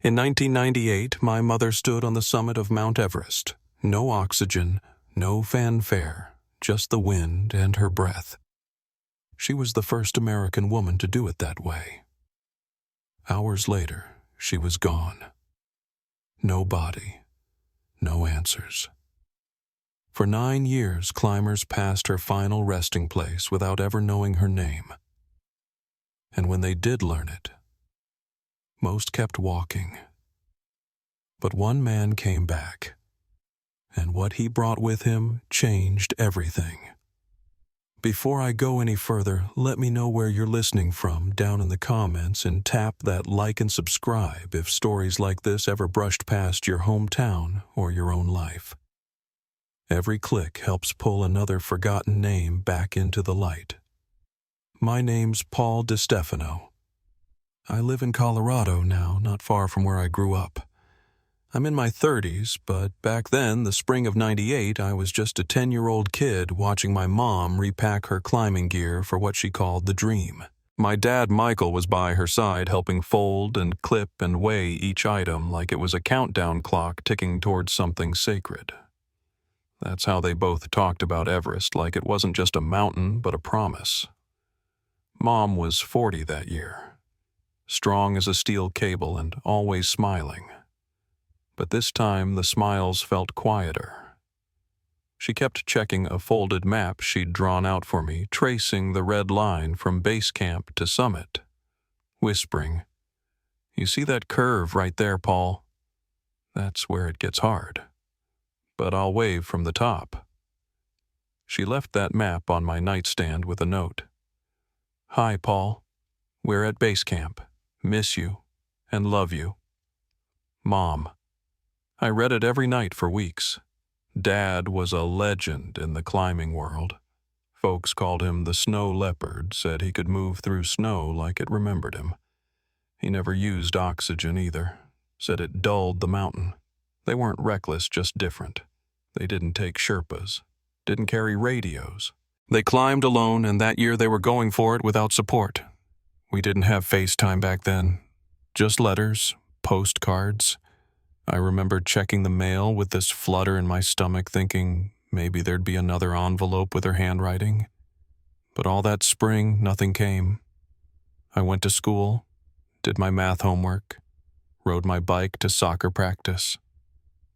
In 1998, my mother stood on the summit of Mount Everest. No oxygen, no fanfare, just the wind and her breath. She was the first American woman to do it that way. Hours later, she was gone. No body, no answers. For 9 years, climbers passed her final resting place without ever knowing her name. And when they did learn it, most kept walking. But one man came back, and what he brought with him changed everything. Before I go any further, let me know where you're listening from down in the comments and tap that like and subscribe if stories like this ever brushed past your hometown or your own life. Every click helps pull another forgotten name back into the light. My name's Paul DiStefano. I live in Colorado now, not far from where I grew up. I'm in my 30s, but back then, the spring of '98, I was just a 10-year-old kid watching my mom repack her climbing gear for what she called the dream. My dad, Michael, was by her side helping fold and clip and weigh each item like it was a countdown clock ticking towards something sacred. That's how they both talked about Everest, like it wasn't just a mountain, but a promise. Mom was 40 that year, strong as a steel cable and always smiling. But this time the smiles felt quieter. She kept checking a folded map she'd drawn out for me, tracing the red line from base camp to summit, whispering, "You see that curve right there, Paul? That's where it gets hard. But I'll wave from the top." She left that map on my nightstand with a note. "Hi, Paul. We're at base camp. Miss you and love you. Mom." I read it every night for weeks. Dad was a legend in the climbing world. Folks called him the snow leopard, said he could move through snow like it remembered him. He never used oxygen either, said it dulled the mountain. They weren't reckless, just different. They didn't take Sherpas, didn't carry radios. They climbed alone, and that year they were going for it without support. We didn't have FaceTime back then, just letters, postcards. I remember checking the mail with this flutter in my stomach, thinking maybe there'd be another envelope with her handwriting. But all that spring, nothing came. I went to school, did my math homework, rode my bike to soccer practice.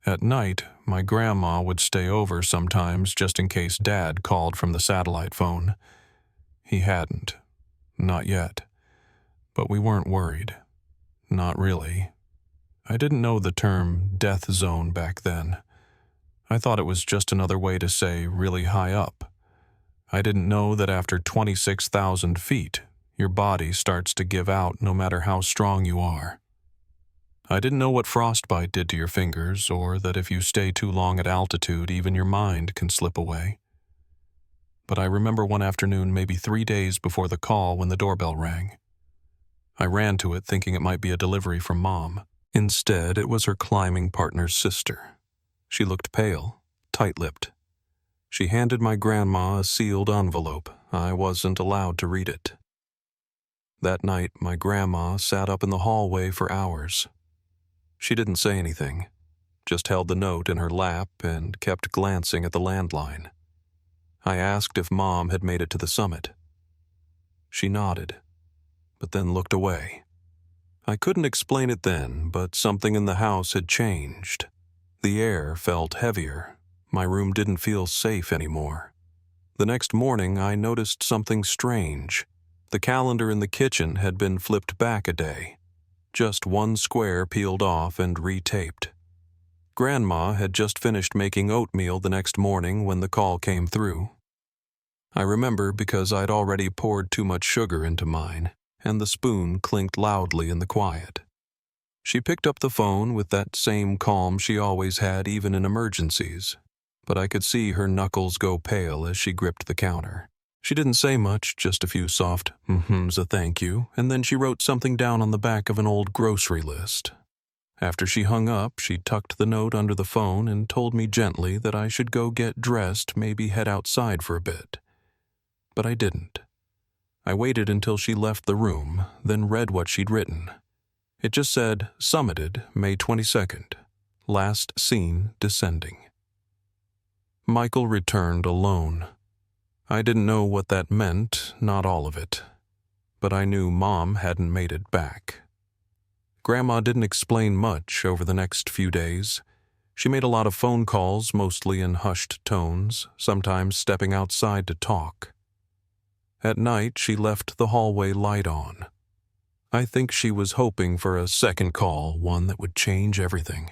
At night, my grandma would stay over sometimes just in case Dad called from the satellite phone. He hadn't. Not yet. But we weren't worried. Not really. I didn't know the term death zone back then. I thought it was just another way to say really high up. I didn't know that after 26,000 feet, your body starts to give out no matter how strong you are. I didn't know what frostbite did to your fingers, or that if you stay too long at altitude, even your mind can slip away. But I remember one afternoon, maybe 3 days before the call, when the doorbell rang. I ran to it thinking it might be a delivery from Mom. Instead, it was her climbing partner's sister. She looked pale, tight-lipped. She handed my grandma a sealed envelope. I wasn't allowed to read it. That night, my grandma sat up in the hallway for hours. She didn't say anything, just held the note in her lap and kept glancing at the landline. I asked if Mom had made it to the summit. She nodded, but then looked away. I couldn't explain it then, but something in the house had changed. The air felt heavier. My room didn't feel safe anymore. The next morning, I noticed something strange. The calendar in the kitchen had been flipped back a day. Just one square peeled off and retaped. Grandma had just finished making oatmeal the next morning when the call came through. I remember because I'd already poured too much sugar into mine, and the spoon clinked loudly in the quiet. She picked up the phone with that same calm she always had even in emergencies, but I could see her knuckles go pale as she gripped the counter. She didn't say much, just a few soft "mm-hms" a thank you, and then she wrote something down on the back of an old grocery list. After she hung up, she tucked the note under the phone and told me gently that I should go get dressed, maybe head outside for a bit. But I didn't. I waited until she left the room, then read what she'd written. It just said, summited May 22nd, last seen descending. Michael returned alone. I didn't know what that meant, not all of it, but I knew Mom hadn't made it back. Grandma didn't explain much over the next few days. She made a lot of phone calls, mostly in hushed tones, sometimes stepping outside to talk. At night, she left the hallway light on. I think she was hoping for a second call, one that would change everything.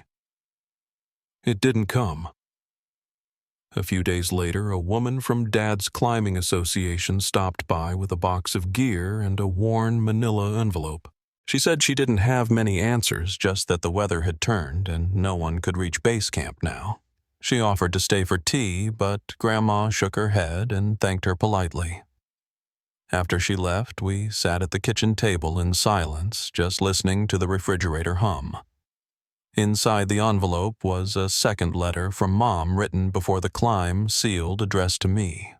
It didn't come. A few days later, a woman from Dad's climbing association stopped by with a box of gear and a worn manila envelope. She said she didn't have many answers, just that the weather had turned and no one could reach base camp now. She offered to stay for tea, but Grandma shook her head and thanked her politely. After she left, we sat at the kitchen table in silence, just listening to the refrigerator hum. Inside the envelope was a second letter from Mom written before the climb, sealed, addressed to me.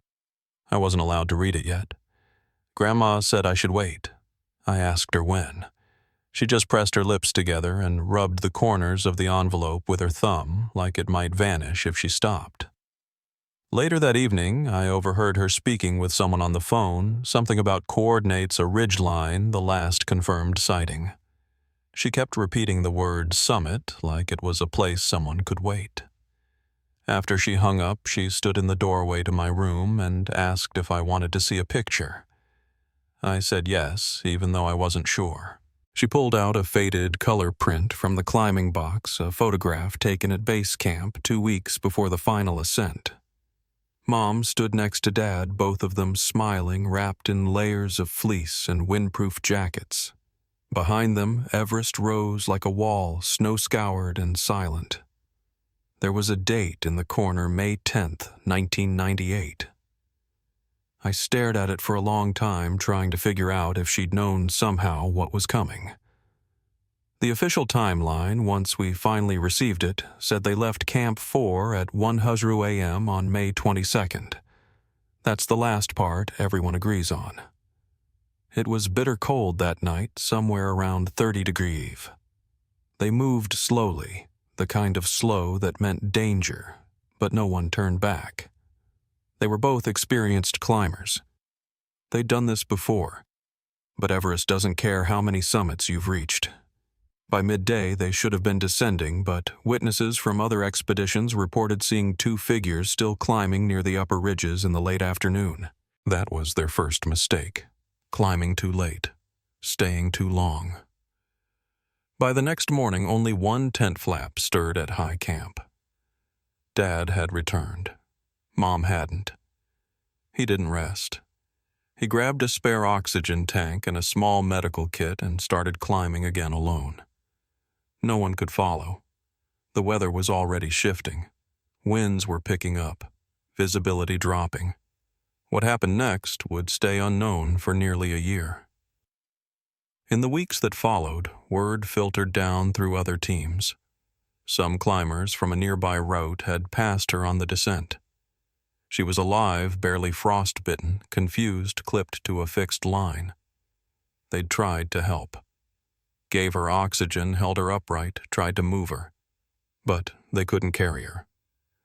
I wasn't allowed to read it yet. Grandma said I should wait. I asked her when. She just pressed her lips together and rubbed the corners of the envelope with her thumb, like it might vanish if she stopped. Later that evening, I overheard her speaking with someone on the phone, something about coordinates a ridgeline, the last confirmed sighting. She kept repeating the word summit like it was a place someone could wait. After she hung up, she stood in the doorway to my room and asked if I wanted to see a picture. I said yes, even though I wasn't sure. She pulled out a faded color print from the climbing box, a photograph taken at base camp 2 weeks before the final ascent. Mom stood next to Dad, both of them smiling, wrapped in layers of fleece and windproof jackets. Behind them, Everest rose like a wall, snow-scoured and silent. There was a date in the corner, May 10th, 1998. I stared at it for a long time, trying to figure out if she'd known somehow what was coming. The official timeline, once we finally received it, said they left Camp 4 at 1:00 a.m. on May 22nd. That's the last part everyone agrees on. It was bitter cold that night, somewhere around 30 degrees. They moved slowly, the kind of slow that meant danger, but no one turned back. They were both experienced climbers. They'd done this before, but Everest doesn't care how many summits you've reached. By midday, they should have been descending, but witnesses from other expeditions reported seeing 2 figures still climbing near the upper ridges in the late afternoon. That was their first mistake. Climbing too late, staying too long. By the next morning, only one tent flap stirred at high camp. Dad had returned. Mom hadn't. He didn't rest. He grabbed a spare oxygen tank and a small medical kit and started climbing again alone. No one could follow. The weather was already shifting. Winds were picking up, visibility dropping. What happened next would stay unknown for nearly a year. In the weeks that followed, word filtered down through other teams. Some climbers from a nearby route had passed her on the descent. She was alive, barely frostbitten, confused, clipped to a fixed line. They'd tried to help. Gave her oxygen, held her upright, tried to move her. But they couldn't carry her.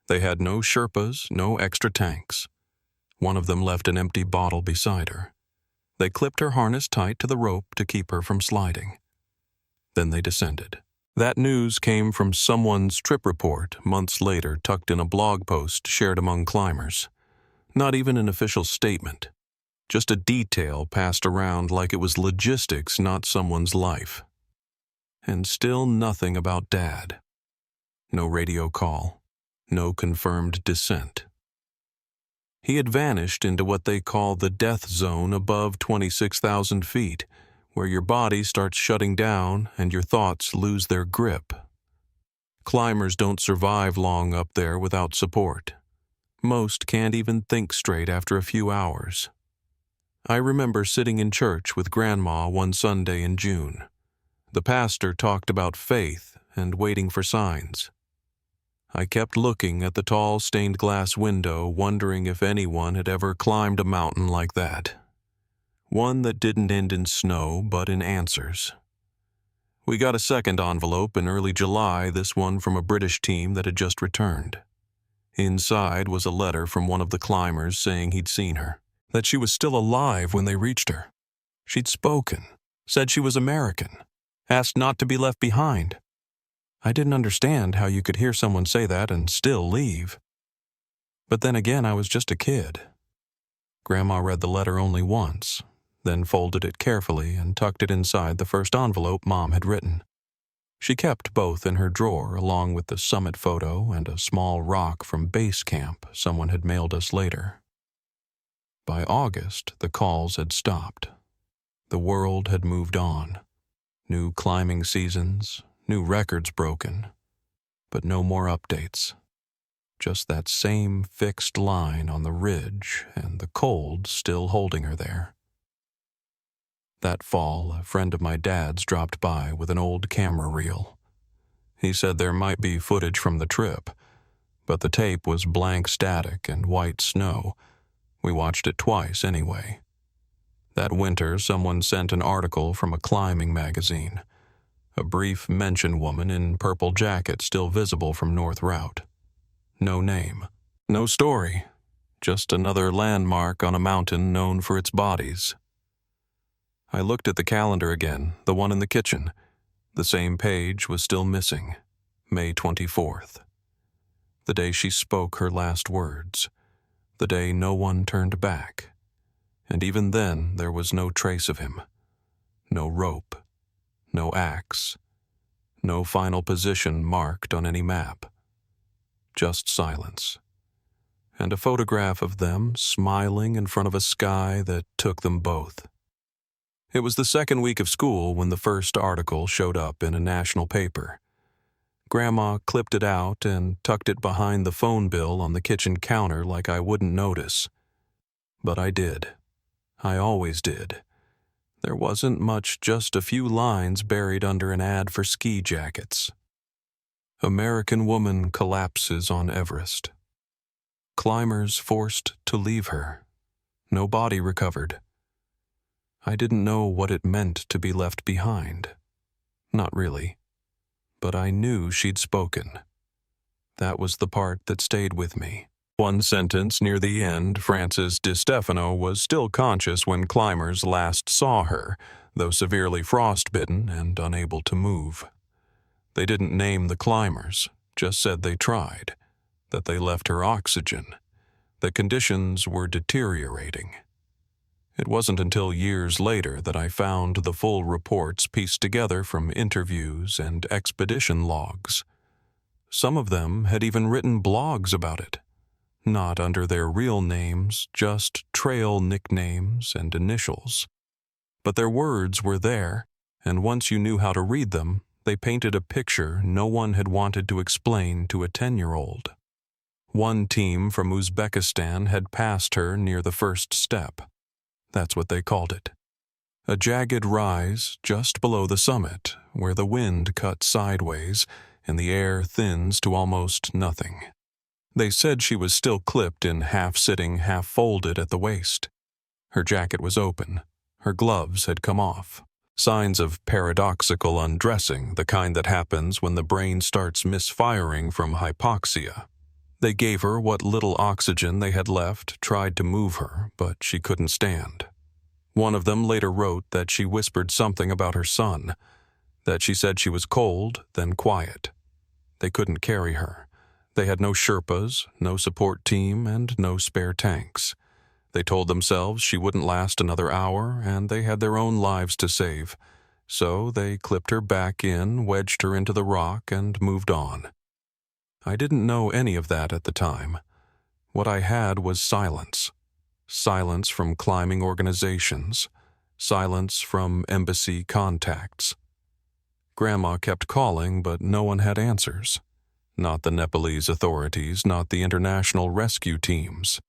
They had no Sherpas, no extra tanks. One of them left an empty bottle beside her. They clipped her harness tight to the rope to keep her from sliding. Then they descended. That news came from someone's trip report months later, tucked in a blog post shared among climbers. Not even an official statement. Just a detail passed around like it was logistics, not someone's life. And still nothing about Dad. No radio call. No confirmed descent. He had vanished into what they call the death zone above 26,000 feet, where your body starts shutting down and your thoughts lose their grip. Climbers don't survive long up there without support. Most can't even think straight after a few hours. I remember sitting in church with Grandma one Sunday in June. The pastor talked about faith and waiting for signs. I kept looking at the tall stained glass window, wondering if anyone had ever climbed a mountain like that. One that didn't end in snow, but in answers. We got a second envelope in early July, this one from a British team that had just returned. Inside was a letter from one of the climbers saying he'd seen her, that she was still alive when they reached her. She'd spoken, said she was American, asked not to be left behind. I didn't understand how you could hear someone say that and still leave. But then again, I was just a kid. Grandma read the letter only once, then folded it carefully and tucked it inside the first envelope Mom had written. She kept both in her drawer along with the summit photo and a small rock from base camp someone had mailed us later. By August, the calls had stopped. The world had moved on. New climbing seasons, new records broken, but no more updates. Just that same fixed line on the ridge and the cold still holding her there. That fall, a friend of my dad's dropped by with an old camera reel. He said there might be footage from the trip, but the tape was blank static and white snow. We watched it twice anyway. That winter, someone sent an article from a climbing magazine. A brief mention woman in purple jacket still visible from North Route. No name, no story, just another landmark on a mountain known for its bodies. I looked at the calendar again, the one in the kitchen. The same page was still missing. May 24th. The day she spoke her last words. The day no one turned back. And even then, there was no trace of him. No rope. No axe. No final position marked on any map. Just silence. And a photograph of them smiling in front of a sky that took them both. It was the second week of school when the first article showed up in a national paper. Grandma clipped it out and tucked it behind the phone bill on the kitchen counter like I wouldn't notice. But I did. I always did. There wasn't much, just a few lines buried under an ad for ski jackets. American woman collapses on Everest. Climbers forced to leave her. No body recovered. I didn't know what it meant to be left behind. Not really. But I knew she'd spoken. That was the part that stayed with me. One sentence near the end, Frances Di Stefano was still conscious when climbers last saw her, though severely frostbitten and unable to move. They didn't name the climbers, just said they tried, that they left her oxygen, that conditions were deteriorating. It wasn't until years later that I found the full reports pieced together from interviews and expedition logs. Some of them had even written blogs about it. Not under their real names, just trail nicknames and initials. But their words were there, and once you knew how to read them, they painted a picture no one had wanted to explain to a 10-year-old. One team from Uzbekistan had passed her near the first step. That's what they called it. A jagged rise just below the summit, where the wind cuts sideways and the air thins to almost nothing. They said she was still clipped in half-sitting, half-folded at the waist. Her jacket was open. Her gloves had come off. Signs of paradoxical undressing, the kind that happens when the brain starts misfiring from hypoxia. They gave her what little oxygen they had left, tried to move her, but she couldn't stand. One of them later wrote that she whispered something about her son, that she said she was cold, then quiet. They couldn't carry her. They had no Sherpas, no support team, and no spare tanks. They told themselves she wouldn't last another hour, and they had their own lives to save. So they clipped her back in, wedged her into the rock, and moved on. I didn't know any of that at the time. What I had was silence. Silence from climbing organizations. Silence from embassy contacts. Grandma kept calling, but no one had answers. Not the Nepalese authorities, not the international rescue teams.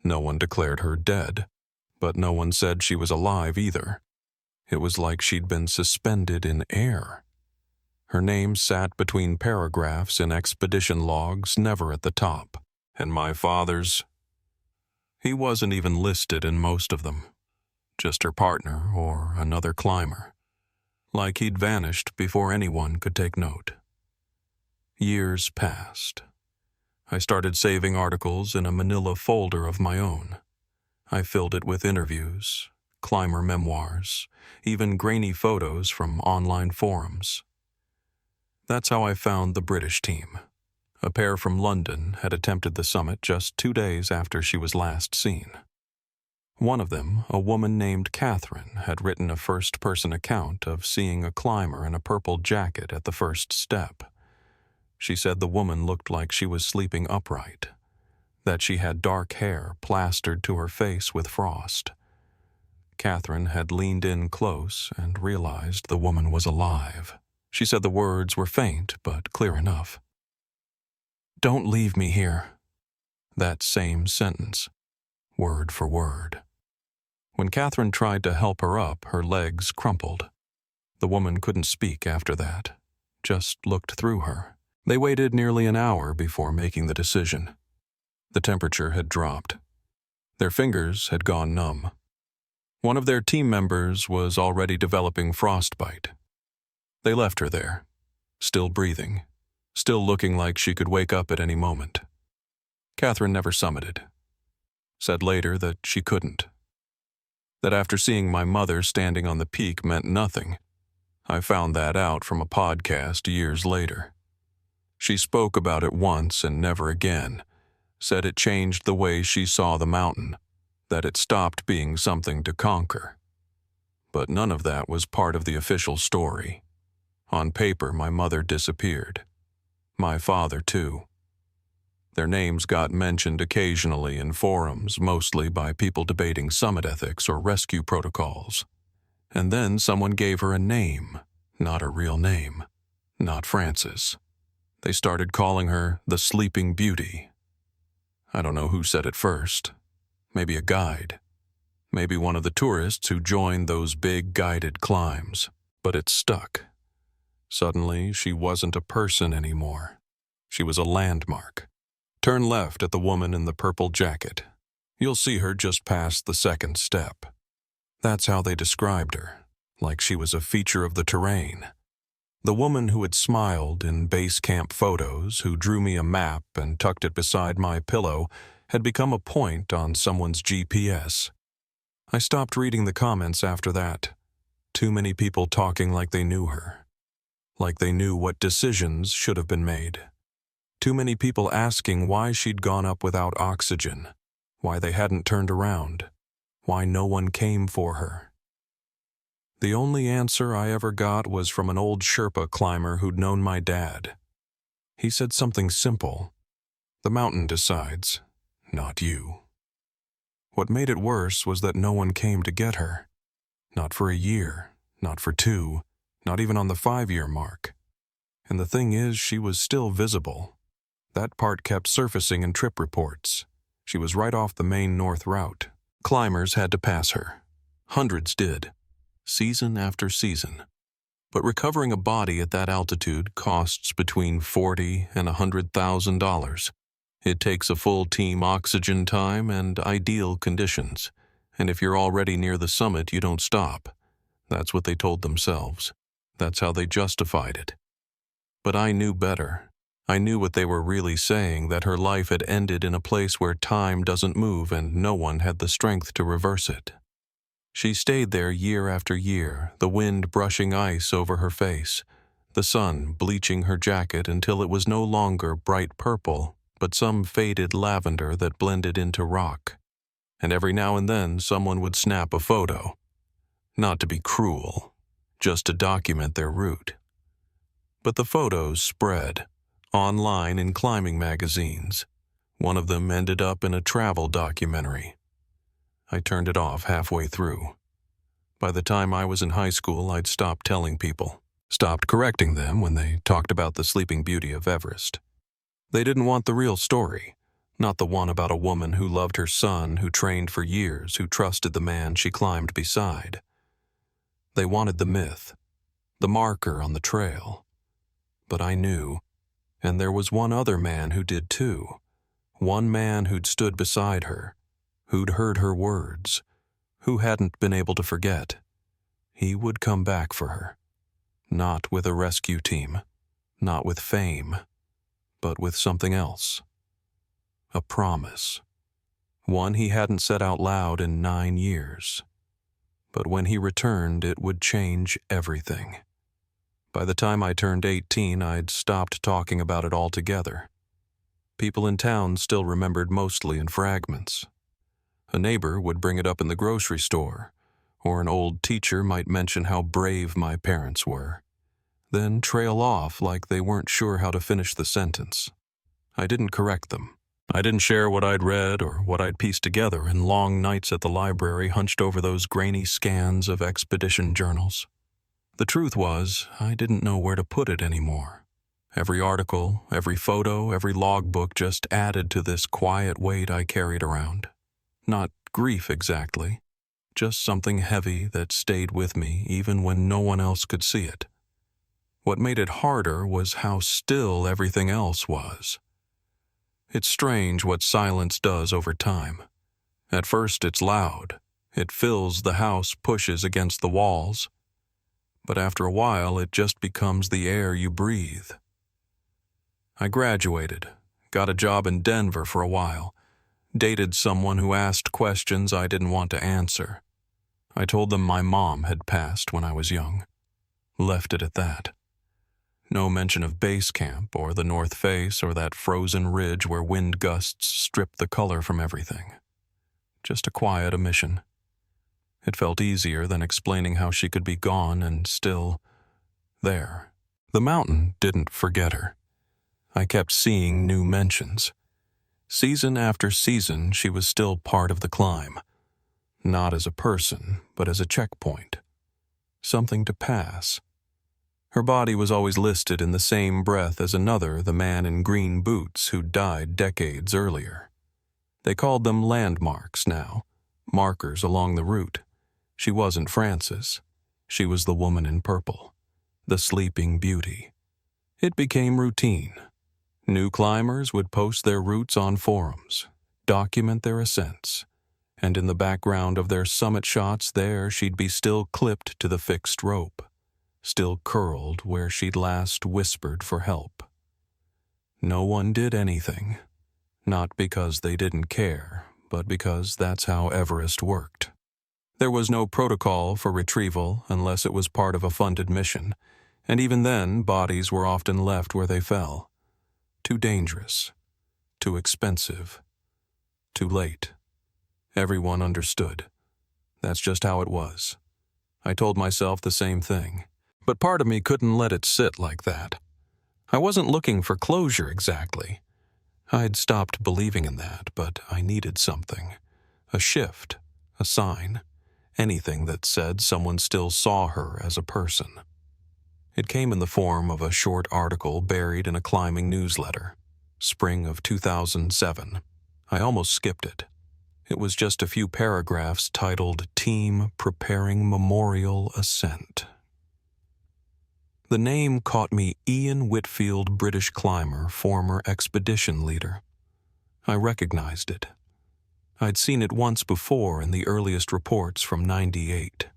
No one declared her dead, but no one said she was alive either. It was like she'd been suspended in air. Her name sat between paragraphs in expedition logs, never at the top. And my father's? He wasn't even listed in most of them. Just her partner or another climber. like he'd vanished before anyone could take note. Years passed. I started saving articles in a manila folder of my own. I filled it with interviews, climber memoirs, even grainy photos from online forums. That's how I found the British team. A pair from London had attempted the summit just 2 days after she was last seen. One of them, a woman named Catherine, had written a first-person account of seeing a climber in a purple jacket at the first step. She said the woman looked like she was sleeping upright, that she had dark hair plastered to her face with frost. Catherine had leaned in close and realized the woman was alive. She said the words were faint but clear enough. "Don't leave me here." That same sentence, word for word. When Catherine tried to help her up, her legs crumpled. The woman couldn't speak after that, just looked through her. They waited nearly an hour before making the decision. The temperature had dropped. Their fingers had gone numb. One of their team members was already developing frostbite. They left her there, still breathing, still looking like she could wake up at any moment. Catherine never summited. Said later that she couldn't. That after seeing my mother standing on the peak meant nothing. I found that out from a podcast years later. She spoke about it once and never again, said it changed the way she saw the mountain, that it stopped being something to conquer. But none of that was part of the official story. On paper, my mother disappeared. My father, too. Their names got mentioned occasionally in forums, mostly by people debating summit ethics or rescue protocols. And then someone gave her a name, not her real name, not Frances. They started calling her the Sleeping Beauty. I don't know who said it first. Maybe a guide. Maybe one of the tourists who joined those big guided climbs. But it stuck. Suddenly, she wasn't a person anymore. She was a landmark. Turn left at the woman in the purple jacket. You'll see her just past the second step. That's how they described her, like she was a feature of the terrain. The woman who had smiled in base camp photos, who drew me a map and tucked it beside my pillow, had become a point on someone's GPS. I stopped reading the comments after that. Too many people talking like they knew her. Like they knew what decisions should have been made. Too many people asking why she'd gone up without oxygen, why they hadn't turned around, why no one came for her. The only answer I ever got was from an old Sherpa climber who'd known my dad. He said something simple. The mountain decides, not you. What made it worse was that no one came to get her. Not for a year, not for 2, not even on the 5-year mark. And the thing is, she was still visible. That part kept surfacing in trip reports. She was right off the main north route. Climbers had to pass her. Hundreds did, season after season. But recovering a body at that altitude costs between $40,000 and $100,000. It takes a full team oxygen time and ideal conditions. And if you're already near the summit, you don't stop. That's what they told themselves. That's how they justified it. But I knew better. I knew what they were really saying, that her life had ended in a place where time doesn't move and no one had the strength to reverse it. She stayed there year after year, the wind brushing ice over her face, the sun bleaching her jacket until it was no longer bright purple, but some faded lavender that blended into rock. And every now and then someone would snap a photo. Not to be cruel, just to document their route. But the photos spread. Online in climbing magazines. One of them ended up in a travel documentary. I turned it off halfway through. By the time I was in high school, I'd stopped telling people, stopped correcting them when they talked about the Sleeping Beauty of Everest. They didn't want the real story, not the one about a woman who loved her son, who trained for years, who trusted the man she climbed beside. They wanted the myth, the marker on the trail. But I knew. And there was one other man who did too. One man who'd stood beside her, who'd heard her words, who hadn't been able to forget. He would come back for her. Not with a rescue team, not with fame, but with something else. A promise. One he hadn't said out loud in 9 years. But when he returned, it would change everything. By the time I turned 18, I'd stopped talking about it altogether. People in town still remembered mostly in fragments. A neighbor would bring it up in the grocery store, or an old teacher might mention how brave my parents were, then trail off like they weren't sure how to finish the sentence. I didn't correct them. I didn't share what I'd read or what I'd pieced together in long nights at the library hunched over those grainy scans of expedition journals. The truth was, I didn't know where to put it anymore. Every article, every photo, every logbook just added to this quiet weight I carried around. Not grief exactly, just something heavy that stayed with me even when no one else could see it. What made it harder was how still everything else was. It's strange what silence does over time. At first it's loud. It fills the house, pushes against the walls. But after a while it just becomes the air you breathe. I graduated, got a job in Denver for a while, dated someone who asked questions I didn't want to answer. I told them my mom had passed when I was young. Left it at that. No mention of base camp or the North Face or that frozen ridge where wind gusts stripped the color from everything. Just a quiet omission. It felt easier than explaining how she could be gone and still there. The mountain didn't forget her. I kept seeing new mentions. Season after season, she was still part of the climb. Not as a person, but as a checkpoint. Something to pass. Her body was always listed in the same breath as another, the man in green boots who died decades earlier. They called them landmarks now, markers along the route. She wasn't Frances. She was the woman in purple, the sleeping beauty. It became routine. New climbers would post their routes on forums, document their ascents, and in the background of their summit shots there she'd be still clipped to the fixed rope, still curled where she'd last whispered for help. No one did anything, not because they didn't care, but because that's how Everest worked. There was no protocol for retrieval unless it was part of a funded mission, and even then bodies were often left where they fell. Too dangerous, too expensive, too late. Everyone understood. That's just how it was. I told myself the same thing. But part of me couldn't let it sit like that. I wasn't looking for closure exactly. I'd stopped believing in that, but I needed something. A shift, a sign, anything that said someone still saw her as a person. It came in the form of a short article buried in a climbing newsletter. Spring of 2007. I almost skipped it. It was just a few paragraphs titled Team Preparing Memorial Ascent. The name caught me. Ian Whitfield, British climber, former expedition leader. I recognized it. I'd seen it once before in the earliest reports from '98.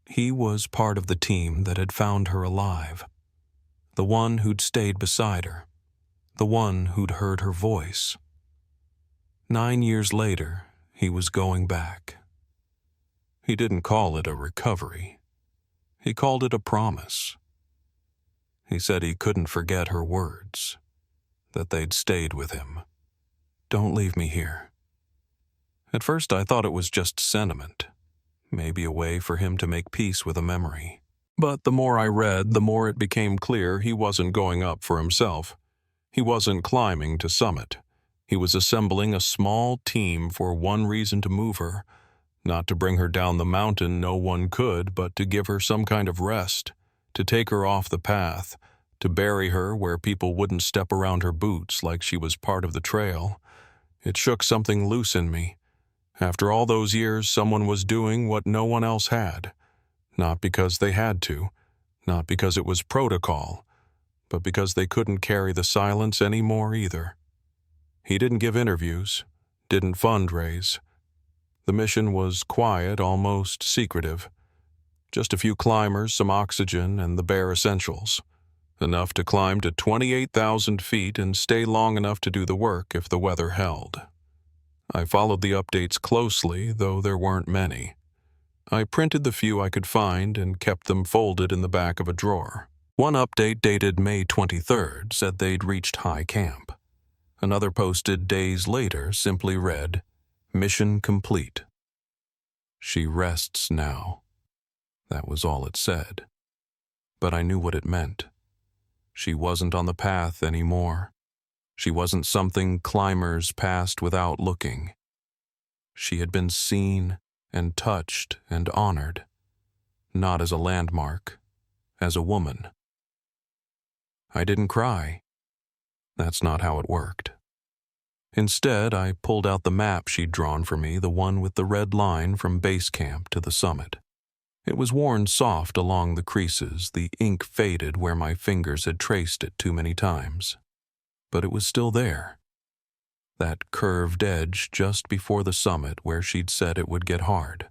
He was part of the team that had found her alive. The one who'd stayed beside her. The one who'd heard her voice. 9 years later, he was going back. He didn't call it a recovery. He called it a promise. He said he couldn't forget her words, that they'd stayed with him. Don't leave me here. At first I thought it was just sentiment, maybe a way for him to make peace with a memory. But the more I read, the more it became clear he wasn't going up for himself. He wasn't climbing to summit. He was assembling a small team for one reason: to move her, not to bring her down the mountain no one could, but to give her some kind of rest, to take her off the path, to bury her where people wouldn't step around her boots like she was part of the trail. It shook something loose in me. After all those years, someone was doing what no one else had. Not because they had to, not because it was protocol, but because they couldn't carry the silence anymore either. He didn't give interviews, didn't fundraise. The mission was quiet, almost secretive. Just a few climbers, some oxygen, and the bare essentials. Enough to climb to 28,000 feet and stay long enough to do the work if the weather held. I followed the updates closely, though there weren't many. I printed the few I could find and kept them folded in the back of a drawer. One update dated May 23rd said they'd reached high camp. Another posted days later simply read, "Mission complete. She rests now." That was all it said. But I knew what it meant. She wasn't on the path anymore. She wasn't something climbers passed without looking. She had been seen and touched and honored, not as a landmark, as a woman. I didn't cry. That's not how it worked. Instead, I pulled out the map she'd drawn for me, the one with the red line from base camp to the summit. It was worn soft along the creases, the ink faded where my fingers had traced it too many times. But it was still there. That curved edge just before the summit where she'd said it would get hard.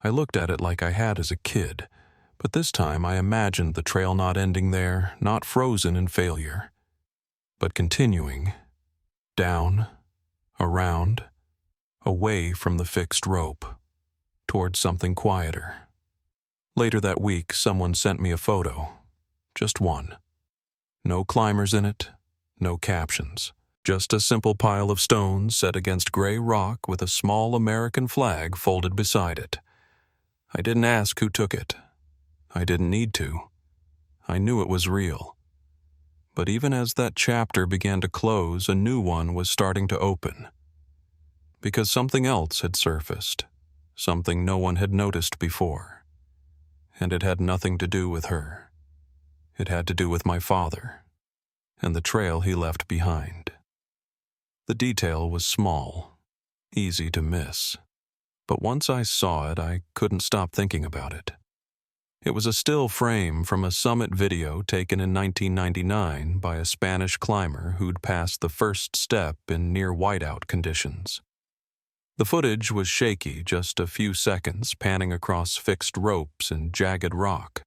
I looked at it like I had as a kid, but this time I imagined the trail not ending there, not frozen in failure, but continuing, down, around, away from the fixed rope, towards something quieter. Later that week, someone sent me a photo. Just one. No climbers in it, no captions. Just a simple pile of stones set against gray rock with a small American flag folded beside it. I didn't ask who took it. I didn't need to. I knew it was real. But even as that chapter began to close, a new one was starting to open. Because something else had surfaced, something no one had noticed before. And it had nothing to do with her. It had to do with my father, and the trail he left behind. The detail was small, easy to miss, but once I saw it, I couldn't stop thinking about it. It was a still frame from a summit video taken in 1999 by a Spanish climber who'd passed the first step in near whiteout conditions. The footage was shaky, just a few seconds panning across fixed ropes and jagged rock.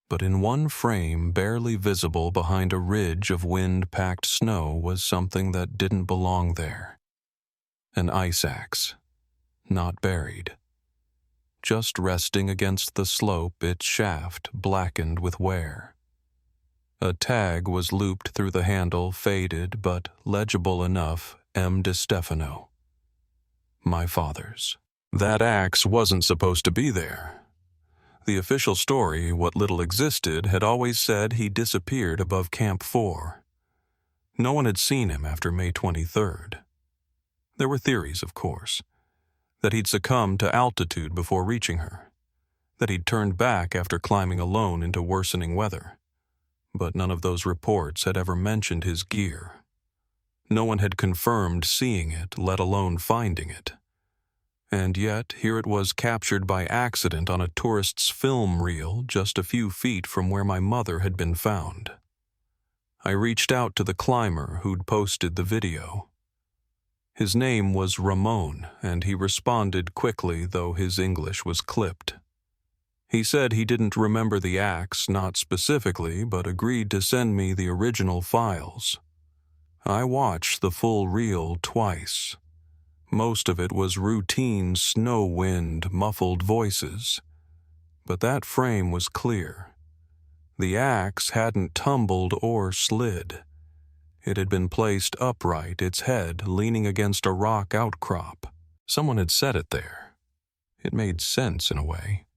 But in one frame, barely visible behind a ridge of wind-packed snow, was something that didn't belong there. An ice axe, not buried. Just resting against the slope, its shaft blackened with wear. A tag was looped through the handle, faded but legible enough, M. Di Stefano. My father's. That axe wasn't supposed to be there. The official story, what little existed, had always said he disappeared above Camp 4. No one had seen him after May 23rd. There were theories, of course. That he'd succumbed to altitude before reaching her. That he'd turned back after climbing alone into worsening weather. But none of those reports had ever mentioned his gear. No one had confirmed seeing it, let alone finding it. And yet, here it was captured by accident on a tourist's film reel just a few feet from where my mother had been found. I reached out to the climber who'd posted the video. His name was Ramon, and he responded quickly, though his English was clipped. He said he didn't remember the axe, not specifically, but agreed to send me the original files. I watched the full reel twice. Most of it was routine snow wind, muffled voices. But that frame was clear. The axe hadn't tumbled or slid. It had been placed upright, its head leaning against a rock outcrop. Someone had set it there. It made sense in a way.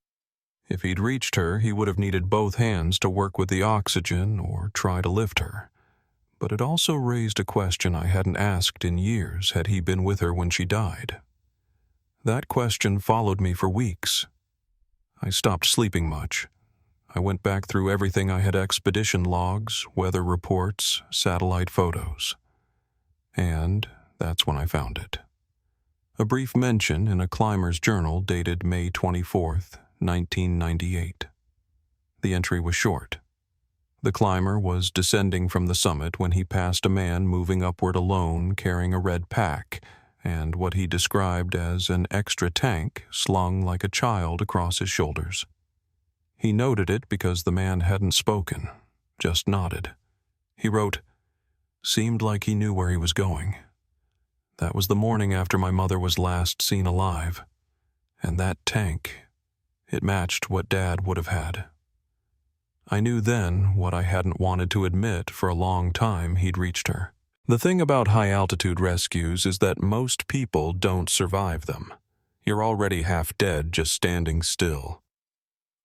If he'd reached her, he would have needed both hands to work with the oxygen or try to lift her. But it also raised a question I hadn't asked in years had he been with her when she died. That question followed me for weeks. I stopped sleeping much. I went back through everything I had: expedition logs, weather reports, satellite photos. And that's when I found it. A brief mention in a climber's journal dated May 24th, 1998. The entry was short. The climber was descending from the summit when he passed a man moving upward alone carrying a red pack, and what he described as an extra tank slung like a child across his shoulders. He noted it because the man hadn't spoken, just nodded. He wrote, "Seemed like he knew where he was going." That was the morning after my mother was last seen alive, and that tank, it matched what Dad would have had. I knew then what I hadn't wanted to admit for a long time: he'd reached her. The thing about high-altitude rescues is that most people don't survive them. You're already half dead just standing still.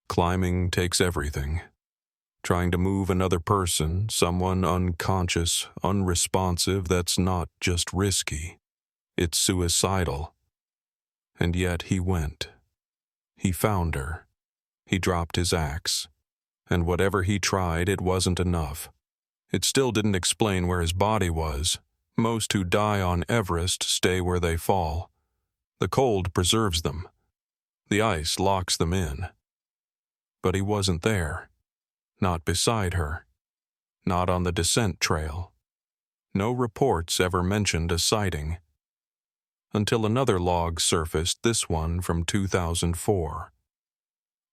Climbing takes everything. Trying to move another person, someone unconscious, unresponsive, that's not just risky. It's suicidal. And yet he went. He found her. He dropped his axe. And whatever he tried, it wasn't enough. It still didn't explain where his body was. Most who die on Everest stay where they fall. The cold preserves them. The ice locks them in. But he wasn't there. Not beside her. Not on the descent trail. No reports ever mentioned a sighting. Until another log surfaced, this one from 2004.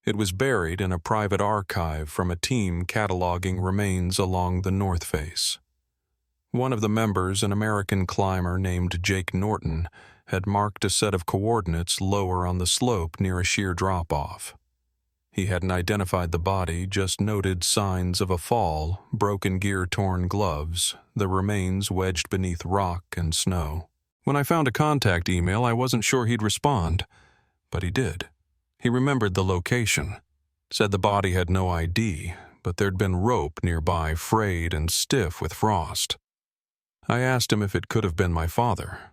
It was buried in a private archive from a team cataloging remains along the North Face. One of the members, an American climber named Jake Norton, had marked a set of coordinates lower on the slope near a sheer drop-off. He hadn't identified the body, just noted signs of a fall, broken gear-torn gloves, the remains wedged beneath rock and snow. When I found a contact email, I wasn't sure he'd respond, but he did. He remembered the location, said the body had no ID, but there'd been rope nearby, frayed and stiff with frost. I asked him if it could have been my father.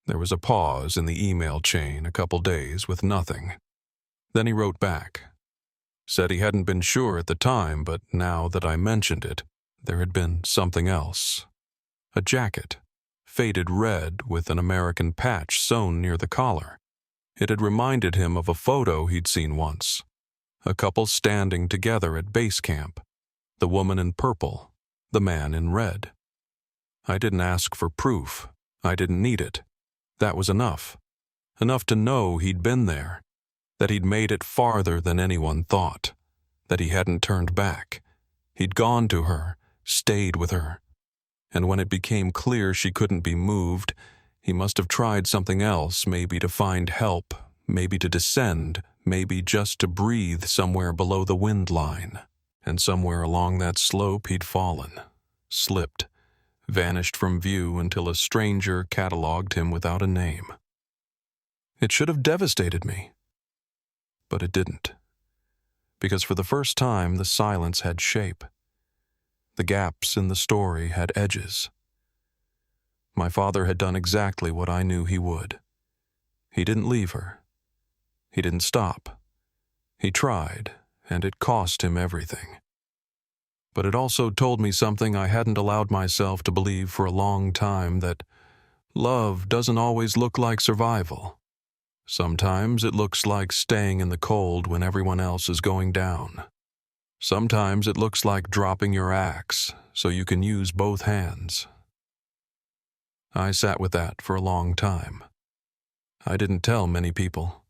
There was a pause in the email chain, a couple days, with nothing. Then he wrote back. Said he hadn't been sure at the time, but now that I mentioned it, there had been something else. A jacket, faded red with an American patch sewn near the collar. It had reminded him of a photo he'd seen once. A couple standing together at base camp. The woman in purple, the man in red. I didn't ask for proof. I didn't need it. That was enough. Enough to know he'd been there. That he'd made it farther than anyone thought. That he hadn't turned back. He'd gone to her, stayed with her. And when it became clear she couldn't be moved, he must have tried something else, maybe to find help, maybe to descend, maybe just to breathe somewhere below the wind line. And somewhere along that slope he'd fallen, slipped, vanished from view until a stranger cataloged him without a name. It should have devastated me. But it didn't. Because for the first time, the silence had shape. The gaps in the story had edges. My father had done exactly what I knew he would. He didn't leave her. He didn't stop. He tried, and it cost him everything. But it also told me something I hadn't allowed myself to believe for a long time, that love doesn't always look like survival. Sometimes it looks like staying in the cold when everyone else is going down. Sometimes it looks like dropping your axe so you can use both hands. I sat with that for a long time. I didn't tell many people.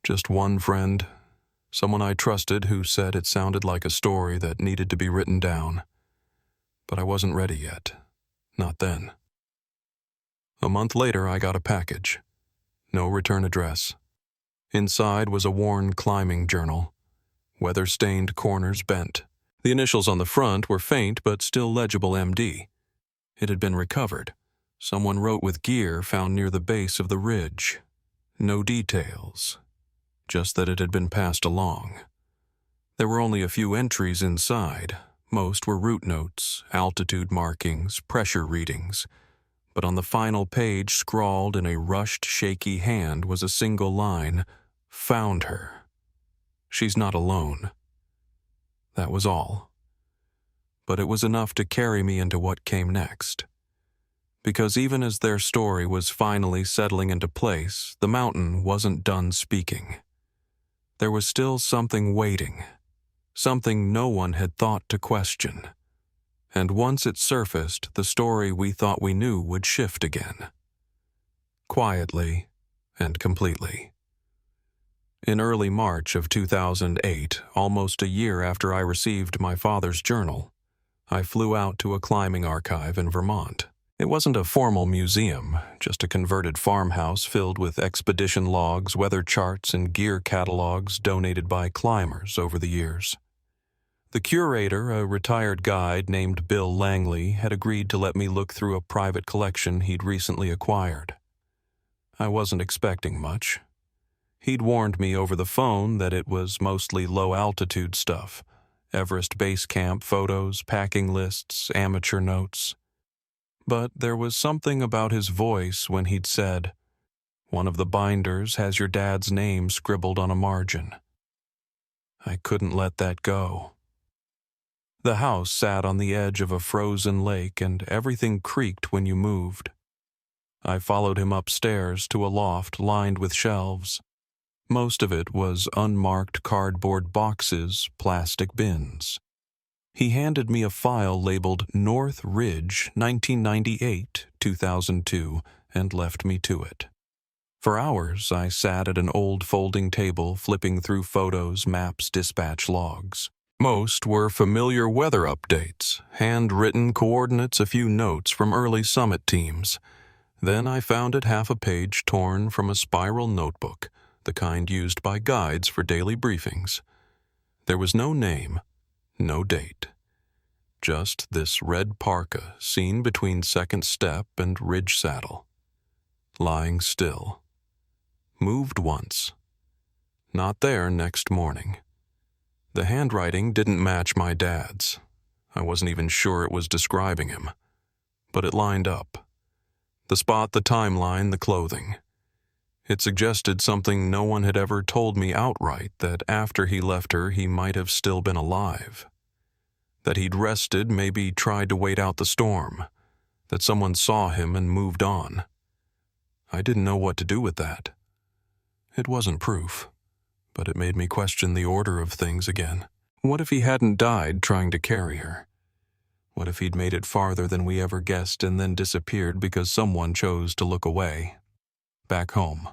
Just one friend, someone I trusted, who said it sounded like a story that needed to be written down. But I wasn't ready yet. Not then. A month later, I got a package. No return address. Inside was a worn climbing journal. Weather-stained corners bent. The initials on the front were faint but still legible MD. It had been recovered. Someone wrote with gear found near the base of the ridge. No details. Just that it had been passed along. There were only a few entries inside. Most were route notes, altitude markings, pressure readings. But on the final page, scrawled in a rushed, shaky hand, was a single line: "Found her. She's not alone." That was all. But it was enough to carry me into what came next. Because even as their story was finally settling into place, the mountain wasn't done speaking. There was still something waiting, something no one had thought to question. And once it surfaced, the story we thought we knew would shift again. quietly and completely. In early March of 2008, almost a year after I received my father's journal, I flew out to a climbing archive in Vermont. It wasn't a formal museum, just a converted farmhouse filled with expedition logs, weather charts, and gear catalogs donated by climbers over the years. The curator, a retired guide named Bill Langley, had agreed to let me look through a private collection he'd recently acquired. I wasn't expecting much. He'd warned me over the phone that it was mostly low-altitude stuff: Everest base camp photos, packing lists, amateur notes. But there was something about his voice when he'd said, "One of the binders has your dad's name scribbled on a margin." I couldn't let that go. The house sat on the edge of a frozen lake, and everything creaked when you moved. I followed him upstairs to a loft lined with shelves. Most of it was unmarked cardboard boxes, plastic bins. He handed me a file labeled North Ridge 1998-2002 and left me to it. For hours, I sat at an old folding table flipping through photos, maps, dispatch logs. Most were familiar weather updates, handwritten coordinates, a few notes from early summit teams. Then I found it half a page torn from a spiral notebook, the kind used by guides for daily briefings. There was no name, no date. Just this red parka seen between second step and ridge saddle. Lying still. Moved once. Not there next morning. The handwriting didn't match my dad's. I wasn't even sure it was describing him. But it lined up. The spot, the timeline, the clothing. It suggested something no one had ever told me outright, that after he left her he might have still been alive. That he'd rested, maybe tried to wait out the storm. That someone saw him and moved on. I didn't know what to do with that. It wasn't proof. But it made me question the order of things again. What if he hadn't died trying to carry her? What if he'd made it farther than we ever guessed and then disappeared because someone chose to look away? Back home,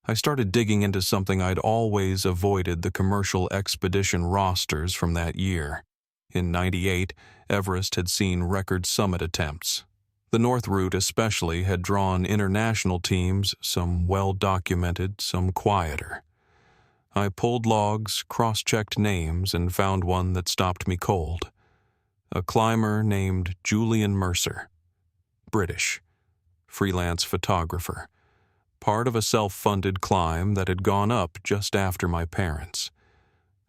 I started digging into something I'd always avoided: the commercial expedition rosters from that year. In '98, Everest had seen record summit attempts. The North Route especially had drawn international teams, some well-documented, some quieter. I pulled logs, cross-checked names, and found one that stopped me cold. A climber named Julian Mercer. British. Freelance photographer. Part of a self-funded climb that had gone up just after my parents.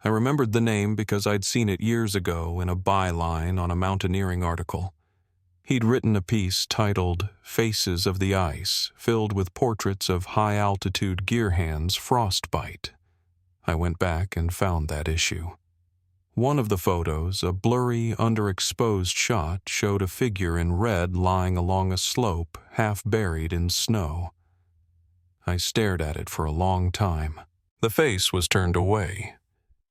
I remembered the name because I'd seen it years ago in a byline on a mountaineering article. He'd written a piece titled "Faces of the Ice," filled with portraits of high-altitude gear hands frostbite. I went back and found that issue. One of the photos, a blurry, underexposed shot, showed a figure in red lying along a slope, half buried in snow. I stared at it for a long time. The face was turned away.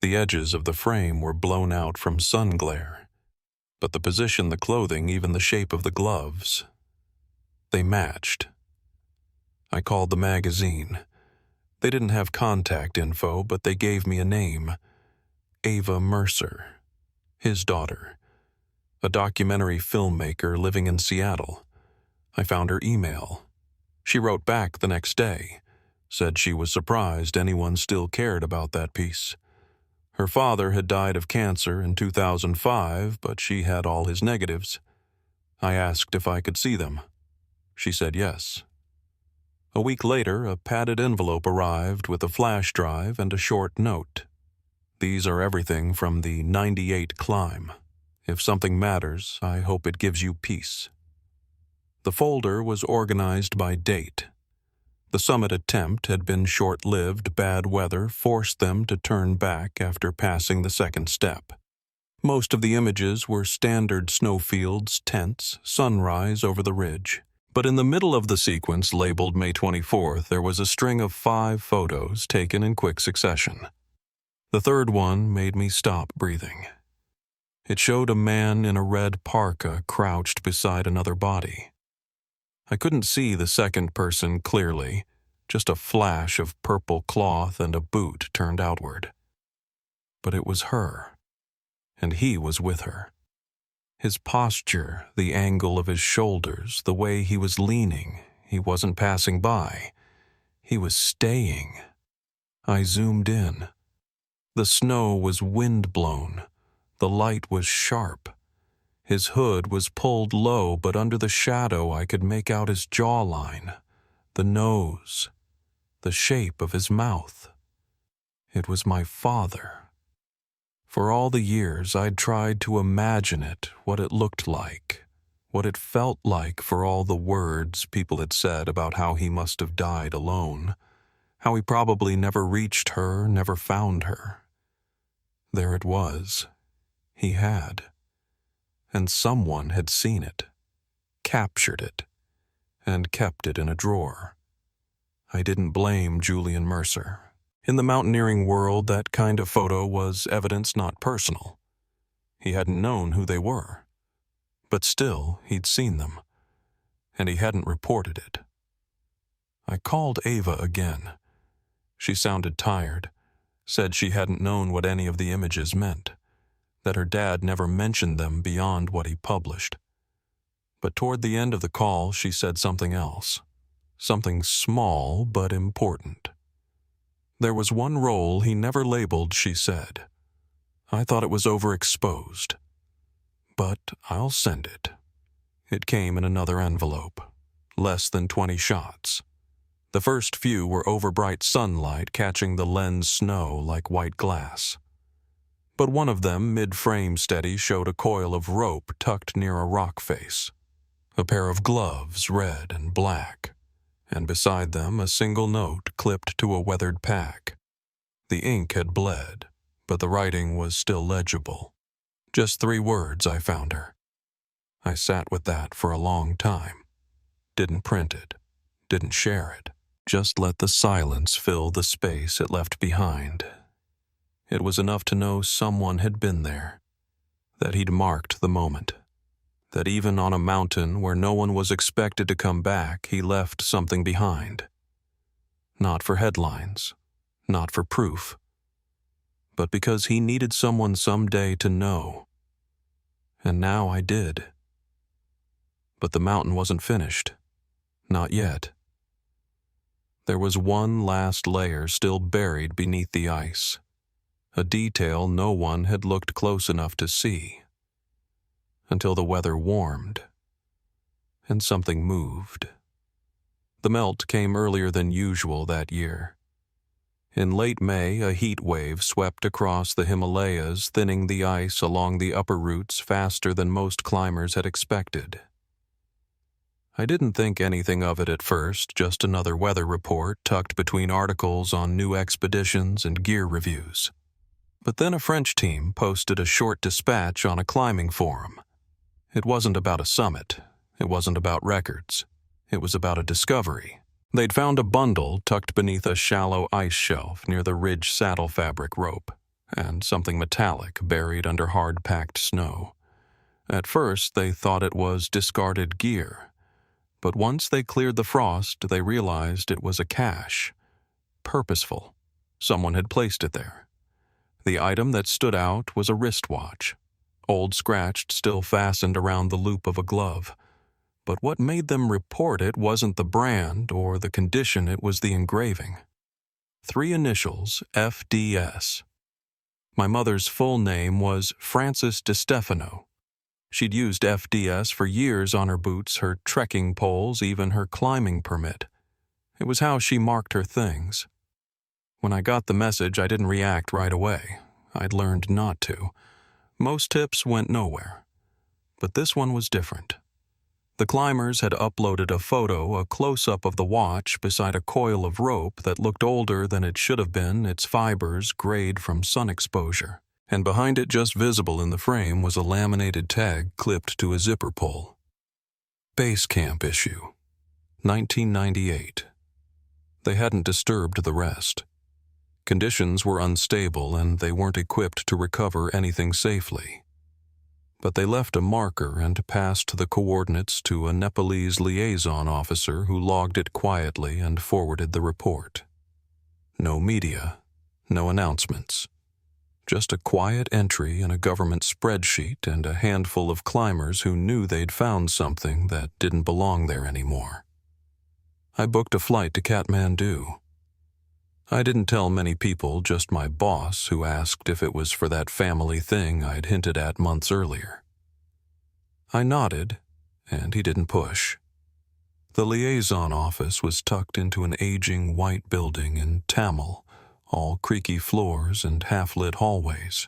The edges of the frame were blown out from sun glare. But the position, the clothing, even the shape of the gloves, they matched. I called the magazine. They didn't have contact info, but they gave me a name. Ava Mercer. His daughter. A documentary filmmaker living in Seattle. I found her email. She wrote back the next day. Said she was surprised anyone still cared about that piece. Her father had died of cancer in 2005, but she had all his negatives. I asked if I could see them. She said yes. A week later, a padded envelope arrived with a flash drive and a short note. These are everything from the '98 climb. If something matters, I hope it gives you peace. The folder was organized by date. The summit attempt had been short-lived. Bad weather forced them to turn back after passing the second step. Most of the images were standard snowfields, tents, sunrise over the ridge. But in the middle of the sequence labeled May 24th, there was a string of 5 photos taken in quick succession. The third one made me stop breathing. It showed a man in a red parka crouched beside another body. I couldn't see the second person clearly, just a flash of purple cloth and a boot turned outward. But it was her, and he was with her. His posture, the angle of his shoulders, the way he was leaning, he wasn't passing by. He was staying. I zoomed in. The snow was wind-blown. The light was sharp. His hood was pulled low, but under the shadow I could make out his jawline, the nose, the shape of his mouth. It was my father. For all the years I'd tried to imagine it, what it looked like, what it felt like for all the words people had said about how he must have died alone, how he probably never reached her, never found her. There it was. He had. And someone had seen it, captured it, and kept it in a drawer. I didn't blame Julian Mercer. In the mountaineering world, that kind of photo was evidence not personal. He hadn't known who they were. But still, he'd seen them, and he hadn't reported it. I called Ava again. She sounded tired, said she hadn't known what any of the images meant, that her dad never mentioned them beyond what he published. But toward the end of the call, she said something else. Something small but important. There was one role he never labeled, she said. I thought it was overexposed. But I'll send it. It came in another envelope. Less than 20 shots. The first few were over bright sunlight catching the lens snow like white glass. But one of them, mid-frame steady, showed a coil of rope tucked near a rock face. A pair of gloves, red and black. And beside them a single note clipped to a weathered pack. The ink had bled, but the writing was still legible. Just 3 words, I found her. I sat with that for a long time. Didn't print it. Didn't share it. Just let the silence fill the space it left behind. It was enough to know someone had been there, that he'd marked the moment, that even on a mountain where no one was expected to come back, he left something behind. Not for headlines, not for proof, but because he needed someone someday to know. And now I did. But the mountain wasn't finished. Not yet. There was one last layer still buried beneath the ice, a detail no one had looked close enough to see, until the weather warmed, and something moved. The melt came earlier than usual that year. In late May, a heat wave swept across the Himalayas, thinning the ice along the upper routes faster than most climbers had expected. I didn't think anything of it at first, just another weather report tucked between articles on new expeditions and gear reviews. But then a French team posted a short dispatch on a climbing forum. It wasn't about a summit. It wasn't about records. It was about a discovery. They'd found a bundle tucked beneath a shallow ice shelf near the ridge saddle fabric rope, and something metallic buried under hard-packed snow. At first, they thought it was discarded gear, but once they cleared the frost, they realized it was a cache. Purposeful. Someone had placed it there. The item that stood out was a wristwatch, old scratched, still fastened around the loop of a glove. But what made them report it wasn't the brand or the condition, it was the engraving. 3 initials, FDS. My mother's full name was Frances DeStefano. She'd used FDS for years on her boots, her trekking poles, even her climbing permit. It was how she marked her things. When I got the message, I didn't react right away. I'd learned not to. Most tips went nowhere. But this one was different. The climbers had uploaded a photo, a close-up of the watch beside a coil of rope that looked older than it should have been, its fibers grayed from sun exposure. And behind it, just visible in the frame, was a laminated tag clipped to a zipper pull. Base camp issue. 1998. They hadn't disturbed the rest. Conditions were unstable and they weren't equipped to recover anything safely. but they left a marker and passed the coordinates to a Nepalese liaison officer who logged it quietly and forwarded the report. No media, no announcements. Just a quiet entry in a government spreadsheet and a handful of climbers who knew they'd found something that didn't belong there anymore. I booked a flight to Kathmandu. I didn't tell many people, just my boss, who asked if it was for that family thing I'd hinted at months earlier. I nodded, and he didn't push. The liaison office was tucked into an aging white building in Tamil, all creaky floors and half-lit hallways.